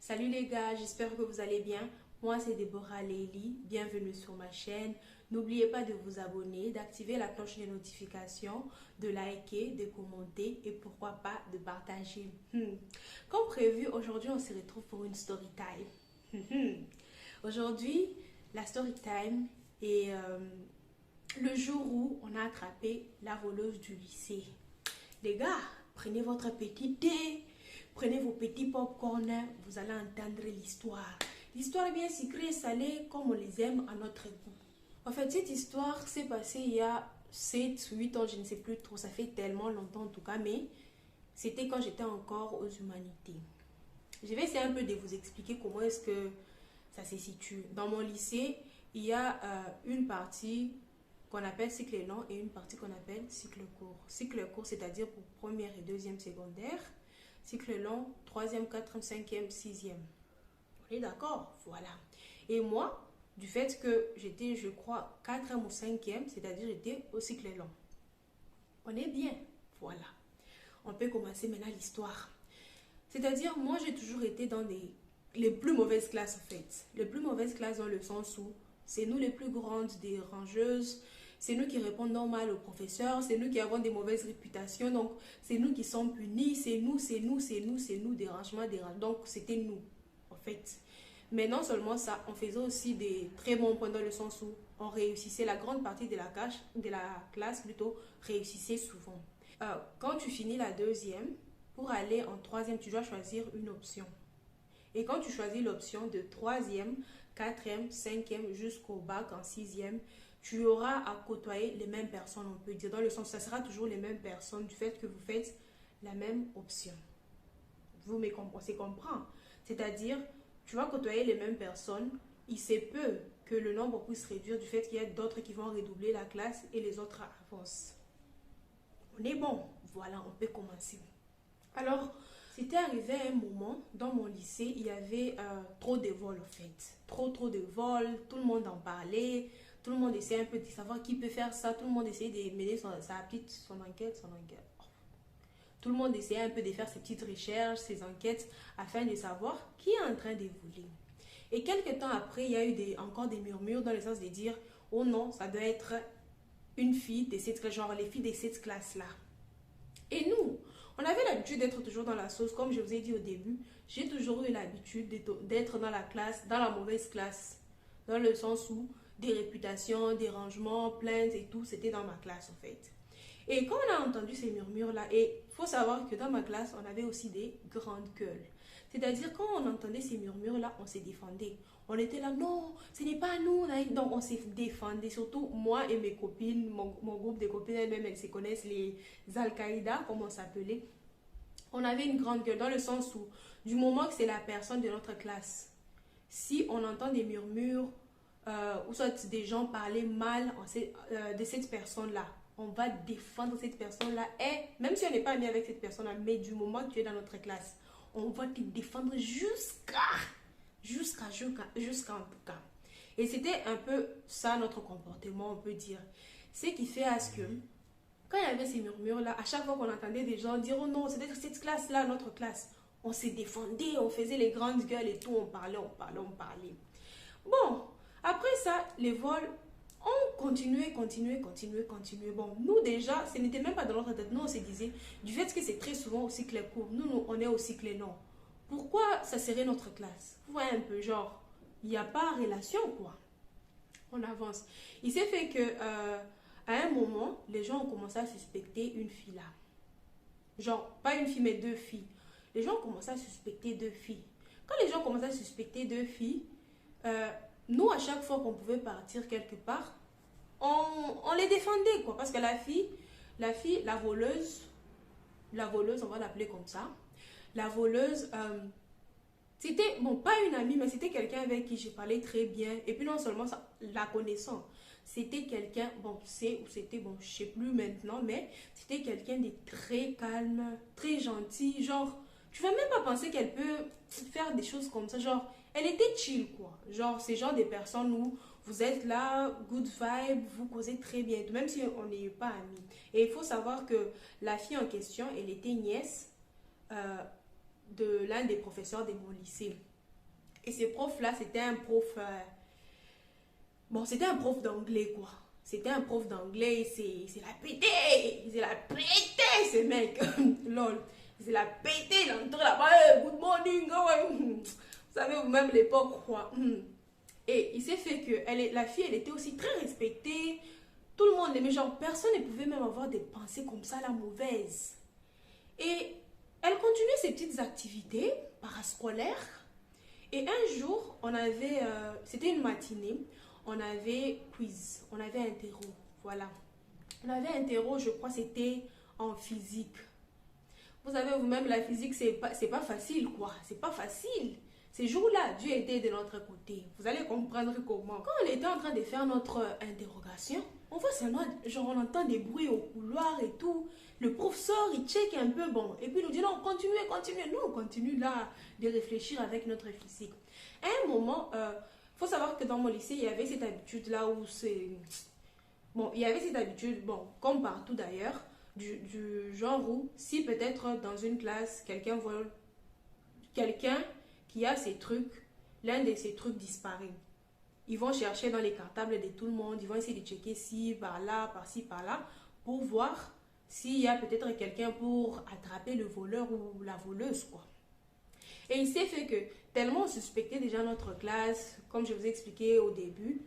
Salut les gars, j'espère que vous allez bien. Moi c'est Deborah Leili, bienvenue sur ma chaîne. N'oubliez pas de vous abonner, d'activer la cloche de notification, de liker, de commenter et pourquoi pas de partager. Comme prévu, aujourd'hui on se retrouve pour une story time. Aujourd'hui, la story time est le jour où on a attrapé la voleuse du lycée. Les gars, prenez votre petit thé. Prenez vos petits pop-corn, vous allez entendre l'histoire. L'histoire est bien sucrée et salée comme on les aime à notre goût. En fait, cette histoire s'est passée il y a 7, 8 ans, je ne sais plus trop, ça fait tellement longtemps en tout cas, mais c'était quand j'étais encore aux humanités. Je vais essayer un peu de vous expliquer comment est-ce que ça se situe. Dans mon lycée, il y a une partie qu'on appelle cycle long et une partie qu'on appelle cycle court. Cycle court, c'est-à-dire pour première et deuxième secondaire. Cycle long, 3e, 4e, 5e, 6e. On est d'accord? Voilà. Et moi, du fait que j'étais, je crois, 4e ou 5e, c'est-à-dire j'étais au cycle long. On est bien. Voilà. On peut commencer maintenant l'histoire. C'est-à-dire, moi, j'ai toujours été dans les plus mauvaises classes, en fait. Les plus mauvaises classes dans le sens où c'est nous les plus grandes des rangeuses. C'est nous qui répondons normal aux professeurs, c'est nous qui avons des mauvaises réputations, donc c'est nous qui sommes punis, c'est nous, dérangement. Donc c'était nous, en fait. Mais non seulement ça, on faisait aussi des très bons points dans le sens où on réussissait, la grande partie de la classe plutôt réussissait souvent. Quand tu finis la deuxième, pour aller en troisième, tu dois choisir une option. Et quand tu choisis l'option de troisième, quatrième, cinquième jusqu'au bac en sixième, tu auras à côtoyer les mêmes personnes, on peut dire, dans le sens, ça sera toujours les mêmes personnes du fait que vous faites la même option. Vous me comprenez? C'est-à-dire, tu vas côtoyer les mêmes personnes, il se peut que le nombre puisse réduire du fait qu'il y a d'autres qui vont redoubler la classe et les autres avancent. On est bon, voilà, on peut commencer. Alors, c'était arrivé à un moment, dans mon lycée, il y avait trop de vols en fait. Trop de vols, tout le monde en parlait. Tout le monde essayait un peu de savoir qui peut faire ça. Tout le monde essayait de mener son enquête. Tout le monde essayait un peu de faire ses petites recherches, ses enquêtes, afin de savoir qui est en train de voler. Et quelques temps après, il y a eu encore des murmures dans le sens de dire « Oh non, ça doit être une fille de cette classe, genre les filles de cette classe-là. » Et nous, on avait l'habitude d'être toujours dans la sauce, comme je vous ai dit au début. J'ai toujours eu l'habitude d'être dans la classe, dans la mauvaise classe. Dans le sens où des réputations, des rangements, plaintes et tout, c'était dans ma classe en fait. Et quand on a entendu ces murmures-là, et il faut savoir que dans ma classe, on avait aussi des grandes gueules. C'est-à-dire quand on entendait ces murmures-là, on se défendait. On était là, non, ce n'est pas nous. Donc on s'est défendait, surtout moi et mes copines, mon groupe de copines, elles-mêmes, elles se connaissent, les Al-Qaïda, comme on s'appelait. On avait une grande gueule dans le sens où, du moment que c'est la personne de notre classe, si on entend des murmures, ou soit des gens parler mal de cette personne-là, on va défendre cette personne-là. Et même si on n'est pas ami avec cette personne-là, mais du moment que tu es dans notre classe, on va te défendre jusqu'à en tout cas. Et c'était un peu ça notre comportement, on peut dire. Ce qui fait à ce que, quand il y avait ces murmures-là, à chaque fois qu'on entendait des gens dire « Oh non, c'est cette classe-là, notre classe », on se défendait, on faisait les grandes gueules et tout, on parlait. Bon, après ça, les vols ont continué. Bon, nous déjà, ce n'était même pas dans notre tête. Nous, on se disait, du fait que c'est très souvent au cycle court, nous, on est au cycle long. Pourquoi ça serait notre classe? Vous voyez un peu, genre, il n'y a pas relation, quoi. On avance. Il s'est fait que, à un moment, les gens ont commencé à suspecter une fille là. Genre, pas une fille, mais deux filles. Les gens ont commencé à suspecter deux filles. Quand les gens commencent à suspecter deux filles, nous, à chaque fois qu'on pouvait partir quelque part, on les défendait, quoi. Parce que la voleuse, on va l'appeler comme ça, la voleuse, c'était, bon, pas une amie, mais c'était quelqu'un avec qui j'ai parlé très bien. Et puis non seulement ça, la connaissant, c'était quelqu'un, bon, c'était, bon, je sais plus maintenant, mais c'était quelqu'un de très calme, très gentil, genre, tu vas même pas penser qu'elle peut faire des choses comme ça, genre, elle était chill, quoi. Genre, c'est genre des personnes où vous êtes là, good vibe, vous causez très bien, même si on n'est pas amis. Et il faut savoir que la fille en question, elle était nièce de l'un des professeurs de mon lycée. Et ce prof-là, c'était un prof... bon, c'était un prof d'anglais, quoi. C'était un prof d'anglais, c'est la pété. C'est la pété, ce mec. Lol. C'est la pété, il est entré là-bas. Hey, good morning. Oh, ouais. Vous savez, vous-même, l'époque, quoi. Et il s'est fait que la fille, elle était aussi très respectée. Tout le monde l'aimait. Genre, personne ne pouvait même avoir des pensées comme ça, la mauvaise. Et elle continuait ses petites activités parascolaires. Et un jour, on avait, c'était une matinée, on avait quiz, on avait interro, voilà. On avait interro, je crois, c'était en physique. Vous savez, vous-même, la physique, c'est pas facile, quoi. C'est pas facile. Ces jours-là, Dieu était de notre côté. Vous allez comprendre comment. Quand on était en train de faire notre interrogation, on voit seulement, genre, on entend des bruits au couloir et tout. Le prof sort, il check un peu, bon. Et puis il nous dit, non, continuez, continuez. Nous, on continue là de réfléchir avec notre physique. À un moment, faut savoir que dans mon lycée, il y avait cette habitude-là où c'est... Bon, il y avait cette habitude, bon, comme partout d'ailleurs, du genre où, si peut-être dans une classe, quelqu'un vole, quelqu'un qui a ses trucs, l'un de ses trucs disparaît. Ils vont chercher dans les cartables de tout le monde, ils vont essayer de checker ci, par là, par-ci, par-là, pour voir s'il y a peut-être quelqu'un pour attraper le voleur ou la voleuse, quoi. Et il s'est fait que, tellement on suspectait déjà notre classe, comme je vous ai expliqué au début,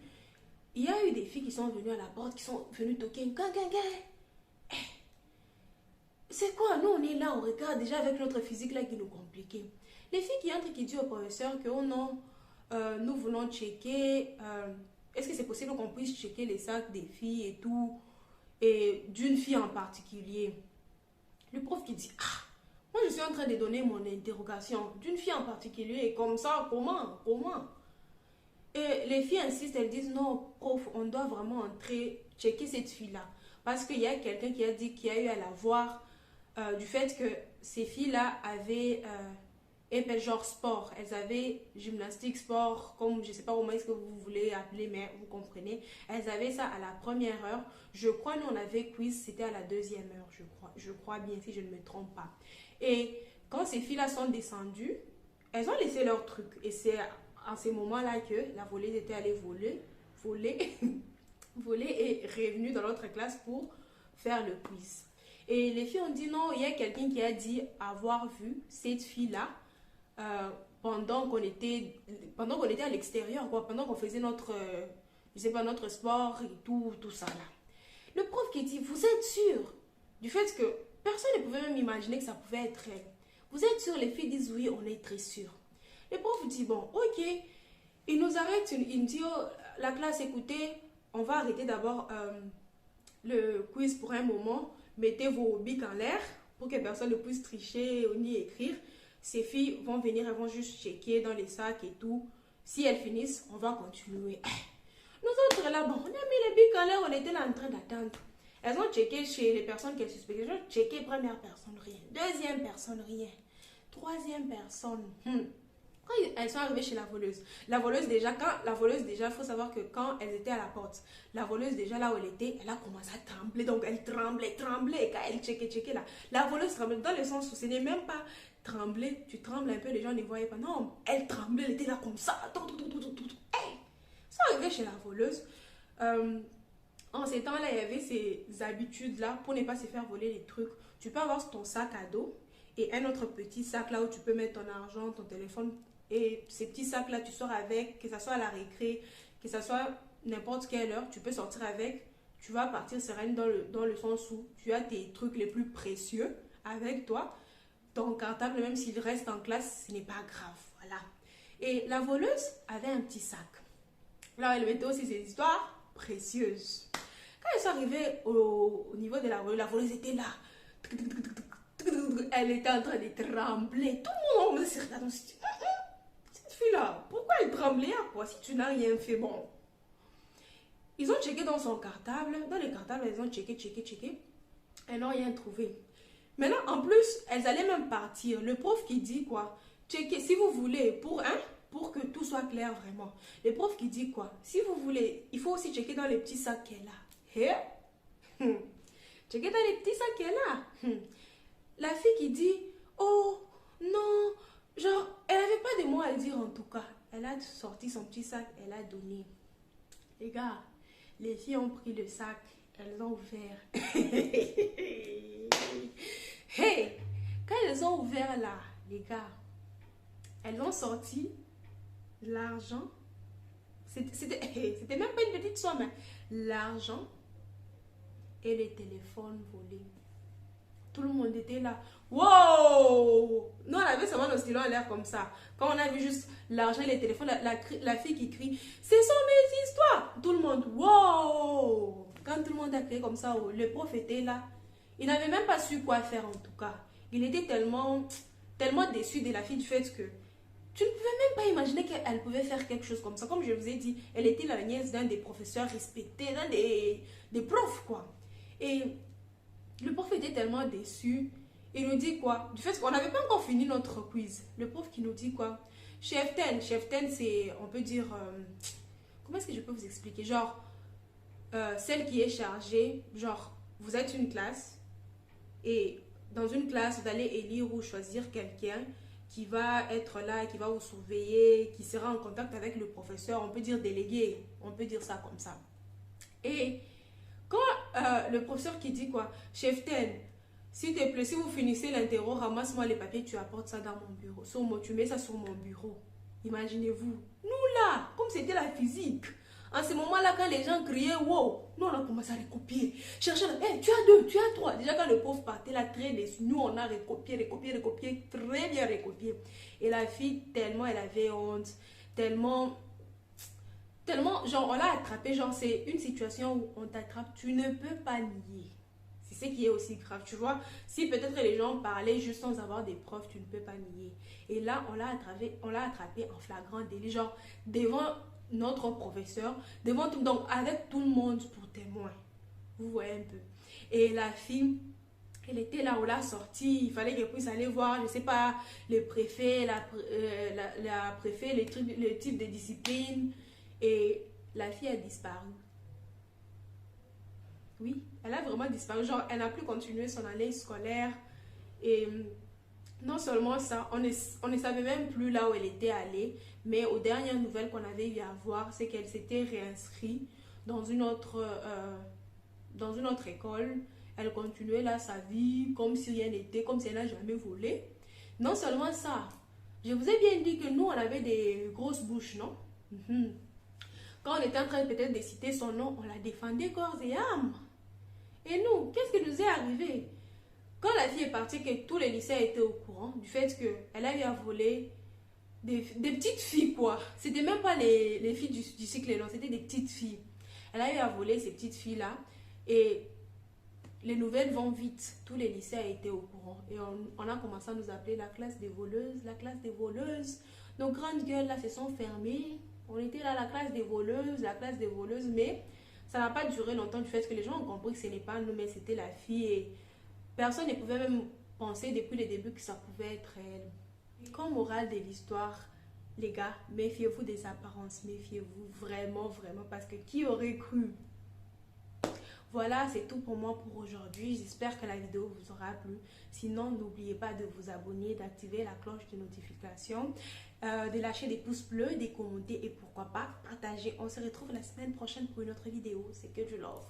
il y a eu des filles qui sont venues à la porte, qui sont venues toquer. Gang, gang, gang. Hey, c'est quoi? Nous, on est là, on regarde déjà avec notre physique là qui nous compliquait. Les filles qui entrent et qui disent au professeur que, oh non, nous voulons checker, est-ce que c'est possible qu'on puisse checker les sacs des filles et tout, et d'une fille en particulier. Le prof qui dit, ah, moi je suis en train de donner mon interrogation d'une fille en particulier, et comme ça, comment? Et les filles insistent, elles disent, non, prof, on doit vraiment entrer, checker cette fille-là. Parce qu'il y a quelqu'un qui a dit qu'il y a eu à la voir du fait que ces filles-là avaient genre sport. Elles avaient gymnastique, sport, comme je ne sais pas comment est-ce que vous voulez appeler, mais vous comprenez. Elles avaient ça à la première heure. Je crois nous on avait quiz, c'était à la deuxième heure, je crois. Je crois bien si je ne me trompe pas. Et quand ces filles-là sont descendues, elles ont laissé leur truc. Et c'est à ces moments-là que la voleuse était allée voler et revenue dans l'autre classe pour faire le quiz. Et les filles ont dit non, il y a quelqu'un qui a dit avoir vu cette fille-là pendant qu'on était à l'extérieur, quoi, pendant qu'on faisait notre, je sais pas, notre sport et tout ça là. Le prof qui dit, vous êtes sûr du fait que personne ne pouvait même imaginer que ça pouvait être elle. Vous êtes sûr? Les filles disent oui, on est très sûr. Le prof dit bon, ok. Il nous arrête, il nous dit oh, la classe, écoutez, on va arrêter d'abord le quiz pour un moment. Mettez vos bics en l'air pour que personne ne puisse tricher ni écrire. Ces filles vont venir, elles vont juste checker dans les sacs et tout. Si elles finissent, on va continuer. Nous autres là, bon, on a mis les bics en l'air, on était là en train d'attendre. Elles ont checké chez les personnes qu'elles suspectaient. Elles ont checké première personne, rien. Deuxième personne, rien. Troisième personne, Quand elles sont arrivées chez la voleuse déjà, il faut savoir que quand elles étaient à la porte, la voleuse déjà là où elle était, elle a commencé à trembler, donc elle tremblait, et quand elle checkait là, la voleuse tremblait, dans le sens où ce n'est même pas trembler, tu trembles un peu, les gens ne voyaient pas, non, elle tremblait, elle était là comme ça, hey! Ils sont arrivés chez la voleuse, en ces temps-là, il y avait ces habitudes-là, pour ne pas se faire voler les trucs, tu peux avoir ton sac à dos, et un autre petit sac là où tu peux mettre ton argent, ton téléphone. Et ces petits sacs là, tu sors avec, que ce soit à la récré, que ce soit n'importe quelle heure, tu peux sortir avec. Tu vas partir sereine dans le sens où tu as tes trucs les plus précieux avec toi. Ton cartable, même s'il reste en classe, ce n'est pas grave. Voilà. Et la voleuse avait un petit sac. Là, elle mettait aussi ses histoires précieuses. Quand ils sont arrivés au niveau de la voleuse était là. Elle était en train de trembler. Tout le monde se regardait. Cette fille-là, pourquoi elle tremblait à quoi si tu n'as rien fait? Bon. Ils ont checké dans son cartable. Dans les cartables, ils ont checké. Elles n'ont rien trouvé. Maintenant, en plus, elles allaient même partir. Le prof qui dit quoi? Checkez, si vous voulez, pour que tout soit clair vraiment. Le prof qui dit quoi? Si vous voulez, il faut aussi checker dans les petits sacs qu'elle a. Checker dans les petits sacs qu'elle a. La fille qui dit, oh non, Genre, elle n'avait pas de mots à dire en tout cas. Elle a sorti son petit sac, elle a donné. Les gars, les filles ont pris le sac, elles ont ouvert. Hey! Quand elles ont ouvert là, les gars, elles ont sorti l'argent. C'était même pas une petite somme, hein. L'argent et les téléphones volés. Tout le monde était là. Wow! Nous, on avait seulement nos stylos en l'air comme ça. Quand on a vu juste l'argent et les téléphones, la fille qui crie, ce sont mes histoires. Tout le monde, wow! Quand tout le monde a crié comme ça, le prof était là. Il n'avait même pas su quoi faire en tout cas. Il était tellement déçu de la fille du fait que tu ne pouvais même pas imaginer qu'elle pouvait faire quelque chose comme ça. Comme je vous ai dit, elle était la nièce d'un des professeurs respectés, d'un des profs, quoi. Et le prof était tellement déçu. Il nous dit quoi? Du fait qu'on n'avait pas encore fini notre quiz. Le prof qui nous dit quoi? Chef Ten, c'est, on peut dire, comment est-ce que je peux vous expliquer? Genre, celle qui est chargée, genre, vous êtes une classe et dans une classe, vous allez élire ou choisir quelqu'un qui va être là, qui va vous surveiller, qui sera en contact avec le professeur, on peut dire délégué, on peut dire ça comme ça. Et quand le professeur qui dit quoi, chef Ten, s'il te plaît, si vous finissez l'interro, ramasse-moi les papiers, tu apportes ça dans mon bureau. Tu mets ça sur mon bureau. Imaginez-vous. Nous là, comme c'était la physique. En ce moment-là, quand les gens criaient, wow, nous on a commencé à recopier. Chercher, hey, tu as 2, tu as 3. Déjà quand le pauvre partait là, très déçu, nous on a recopié, très bien recopié. Et la fille, tellement elle avait honte, tellement, genre on l'a attrapé, genre c'est une situation où on t'attrape, tu ne peux pas nier. C'est ce qui est aussi grave, tu vois. Si peut-être les gens parlaient juste sans avoir des preuves, tu ne peux pas nier. Et là, on l'a attrapé en flagrant délit, genre devant notre professeur, devant tout, donc avec tout le monde pour témoin. Vous voyez un peu. Et la fille, elle était là, on l'a sortie, il fallait qu'elle puisse aller voir, je sais pas, le préfet, la préfet, les types de discipline. Et la fille a disparu. Oui, elle a vraiment disparu. Genre, elle n'a plus continué son année scolaire. Et non seulement ça, on ne savait même plus là où elle était allée. Mais aux dernières nouvelles qu'on avait eu à voir, c'est qu'elle s'était réinscrite dans une autre école. Elle continuait là sa vie comme si rien n'était, comme si elle n'a jamais volé. Non seulement ça, je vous ai bien dit que nous, on avait des grosses bouches, non? Quand on était en train peut-être de citer son nom, on la défendait corps et âme. Et nous, qu'est-ce qui nous est arrivé? Quand la fille est partie, que tous les lycéens étaient au courant du fait qu'elle a eu à voler des petites filles, quoi. C'était même pas les filles du cycle, non, c'était des petites filles. Elle a eu à voler ces petites filles-là. Et les nouvelles vont vite. Tous les lycéens étaient au courant. Et on a commencé à nous appeler la classe des voleuses, la classe des voleuses. Nos grandes gueules, là, se sont fermées. On était là, la classe des voleuses, mais ça n'a pas duré longtemps du fait que les gens ont compris que ce n'est pas nous, mais c'était la fille. Et personne ne pouvait même penser depuis le début que ça pouvait être elle. Comme morale de l'histoire, les gars, méfiez-vous des apparences, méfiez-vous vraiment, vraiment, parce que qui aurait cru? Voilà, c'est tout pour moi pour aujourd'hui. J'espère que la vidéo vous aura plu. Sinon, n'oubliez pas de vous abonner, d'activer la cloche de notification, de lâcher des pouces bleus, de commenter et pourquoi pas partager. On se retrouve la semaine prochaine pour une autre vidéo. C'est que du love.